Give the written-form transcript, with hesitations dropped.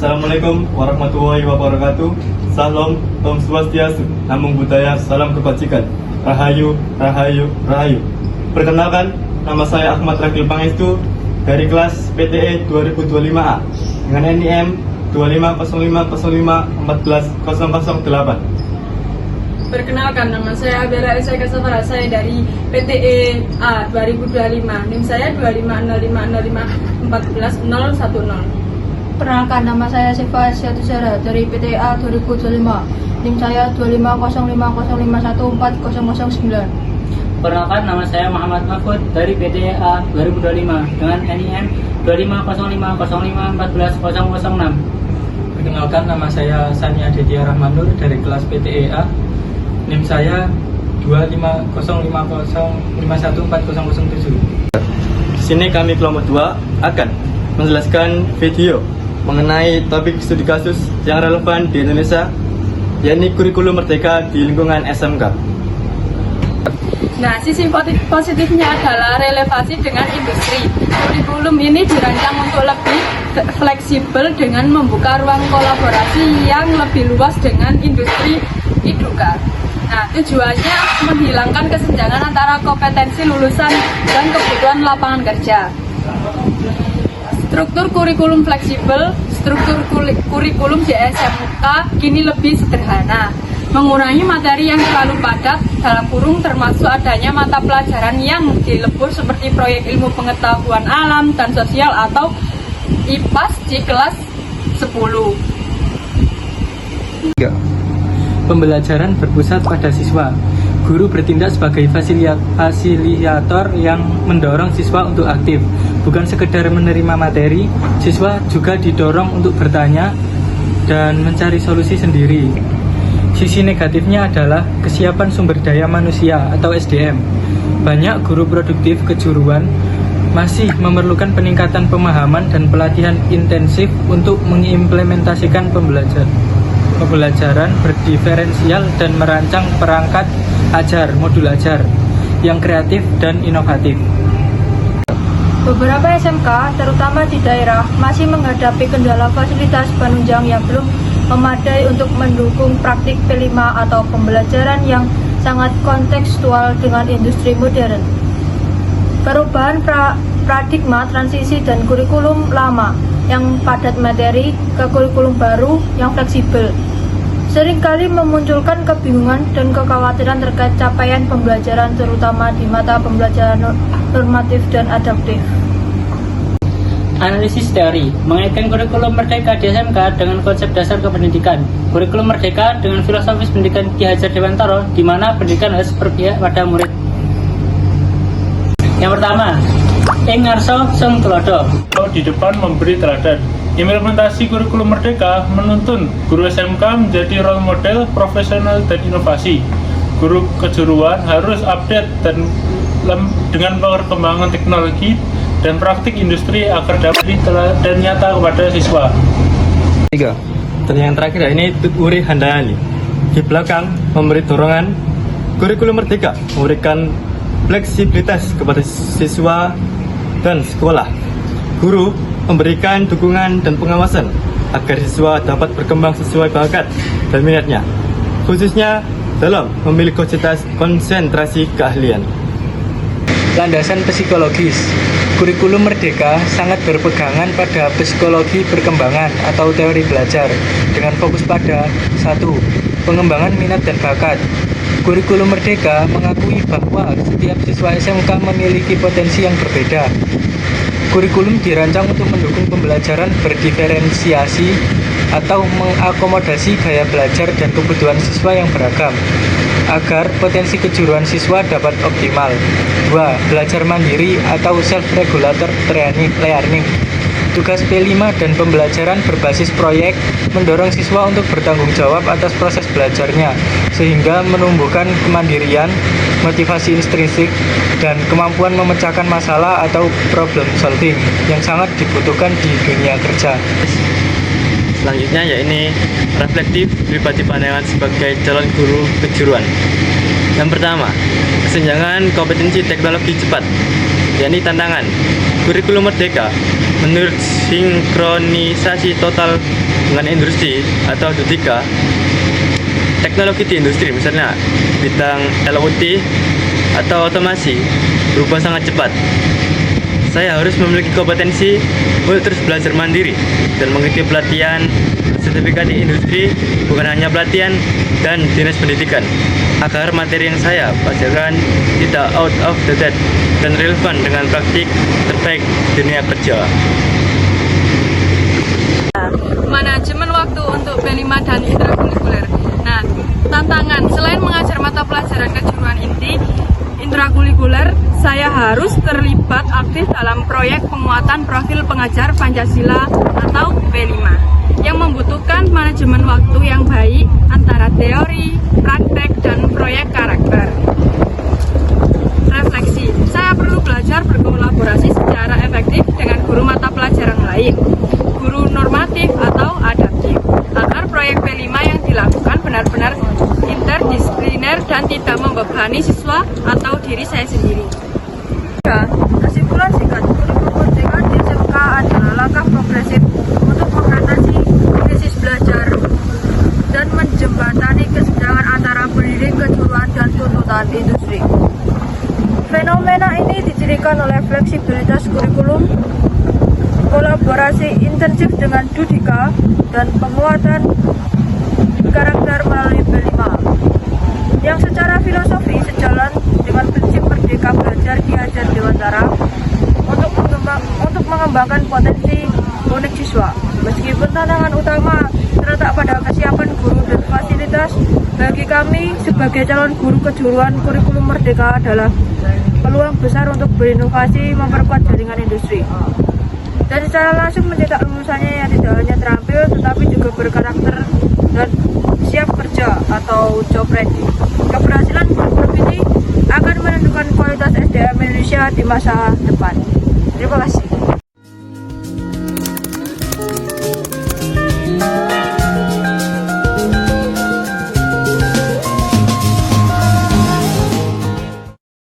Assalamualaikum warahmatullahi wabarakatuh. Salam, Om Swastiastu, Namo Buddhaya, salam kebajikan. Rahayu, Rahayu, Rahayu. Perkenalkan, nama saya Ahmad Ragil Pangestu dari kelas PTE 2025A dengan NIM 250505140008. Perkenalkan, nama saya Bella Elsa Kasafara, saya dari PTE A 2025, NIM saya 25050541010. Perkenalkan, nama saya Siva Syatusara dari PTE A 2025, NIM saya 25050514009. Perkenalkan, nama saya Muhammad Mahfud dari PTE A 2025 dengan NIM 25050541006. Perkenalkan, nama saya Sania Aditya Rahmanur dari kelas PTE A. NIM saya 25050514007. Di sini kami kelompok 2 akan menjelaskan video mengenai topik studi kasus yang relevan di Indonesia, yakni kurikulum merdeka di lingkungan SMK. Nah, sisi positifnya adalah relevansi dengan industri. Kurikulum ini dirancang untuk lebih fleksibel dengan membuka ruang kolaborasi yang lebih luas dengan industri IDUKA. Nah, tujuannya menghilangkan kesenjangan antara kompetensi lulusan dan kebutuhan lapangan kerja. Struktur kurikulum fleksibel, struktur kurikulum di SMK kini lebih sederhana, mengurangi materi yang terlalu padat, dalam kurung termasuk adanya mata pelajaran yang dilebur seperti proyek ilmu pengetahuan alam dan sosial atau IPAS di kelas 10. Pembelajaran berpusat pada siswa. Guru bertindak sebagai fasilitator yang mendorong siswa untuk aktif. Bukan sekedar menerima materi, siswa juga didorong untuk bertanya dan mencari solusi sendiri. Sisi negatifnya adalah kesiapan sumber daya manusia atau SDM. Banyak guru produktif kejuruan masih memerlukan peningkatan pemahaman dan pelatihan intensif untuk mengimplementasikan pembelajaran berdiferensial dan merancang perangkat ajar, modul ajar yang kreatif dan inovatif. Beberapa SMK, terutama di daerah, masih menghadapi kendala fasilitas penunjang yang belum memadai untuk mendukung praktik P5 atau pembelajaran yang sangat kontekstual dengan industri modern. Perubahan paradigma transisi dan kurikulum lama yang padat materi ke kurikulum baru yang fleksibel seringkali memunculkan kebingungan dan kekhawatiran terkait capaian pembelajaran, terutama di mata pembelajaran normatif dan adaptif. Analisis teori mengaitkan kurikulum merdeka di SMK dengan konsep dasar kependidikan. Kurikulum merdeka dengan filosofis pendidikan Ki Hajar Dewantara, di mana pendidikan harus berpihak pada murid. Yang pertama, ing ngarsa sing tulodo. Di depan memberi teladan. Implementasi kurikulum merdeka menuntun guru SMK menjadi role model profesional dan inovasi. Guru kejuruan harus update dengan perkembangan teknologi dan praktik industri agar dapat dan nyata kepada siswa. 3. Dan yang terakhir ini Tuturi Handayani. Di belakang memberi dorongan, kurikulum merdeka memberikan fleksibilitas kepada siswa dan sekolah. Guru memberikan dukungan dan pengawasan agar siswa dapat berkembang sesuai bakat dan minatnya, khususnya dalam memilih konsentrasi keahlian. Landasan psikologis. Kurikulum merdeka sangat berpegangan pada psikologi perkembangan atau teori belajar dengan fokus pada 1. Pengembangan minat dan bakat. Kurikulum merdeka mengakui bahwa setiap siswa SMK memiliki potensi yang berbeda. Kurikulum dirancang untuk mendukung pembelajaran berdiferensiasi atau mengakomodasi gaya belajar dan kebutuhan siswa yang beragam, agar potensi kejuruan siswa dapat optimal. 2. Belajar mandiri atau self-regulator learning. Tugas P5 dan pembelajaran berbasis proyek mendorong siswa untuk bertanggung jawab atas proses belajarnya, sehingga menumbuhkan kemandirian, motivasi intrinsik, dan kemampuan memecahkan masalah atau problem solving yang sangat dibutuhkan di dunia kerja. Selanjutnya yakni reflektif pribadi pandangan sebagai calon guru kejuruan. Yang pertama, kesenjangan kompetensi teknologi cepat, yakni tantangan. Kurikulum merdeka menurut sinkronisasi total dengan industri atau D3, teknologi di industri misalnya bidang LOT atau otomasi berubah sangat cepat. Saya harus memiliki kompetensi untuk terus belajar mandiri dan mengikuti pelatihan sertifikat di industri, bukan hanya pelatihan dan dinas pendidikan, agar materi yang saya pelajarkan tidak out of the date dan relevan dengan praktik terbaik dunia kerja. Manajemen waktu untuk B5 dan intrakurikuler. Nah, tantangan selain mengajar mata pelajaran kejuruan inti intrakurikuler, saya harus terlibat aktif dalam proyek penguatan profil pengajar Pancasila atau B5 yang membutuhkan manajemen waktu yang baik antara teori, praktek, dan proyek karakter. Refleksi, saya perlu belajar berkolaborasi secara efektif dengan guru mata pelajaran lain, guru normatif atau adaptif, agar proyek P5 yang dilakukan benar-benar interdisipliner dan tidak membebani siswa atau diri saya sendiri. Kesimpulan singkat, kurikulum merdeka di SMK adalah langkah progresif untuk mengatasi krisis belajar dan menjembatani kesenjangan antara pendidik kejuruan dan tuntutan industri. Fenomena ini dicirikan oleh fleksibilitas kurikulum, kolaborasi intensif dengan D3, dan penguatan karakter melalui B5 yang secara filosofi sejalan dengan prinsip merdeka belajar Ki Hajar Dewantara untuk mengembangkan potensi unik siswa. Meskipun tantangan utama terletak pada kesiapan guru dan fasilitas, bagi kami sebagai calon guru kejuruan kurikulum merdeka adalah peluang besar untuk berinovasi, memperkuat jaringan industri, dan secara langsung mencetak lulusannya yang tidak hanya terampil tetapi juga berkarakter dan siap kerja atau job ready. Keberhasilan kurikulum ini akan menentukan kualitas SDM Indonesia di masa depan.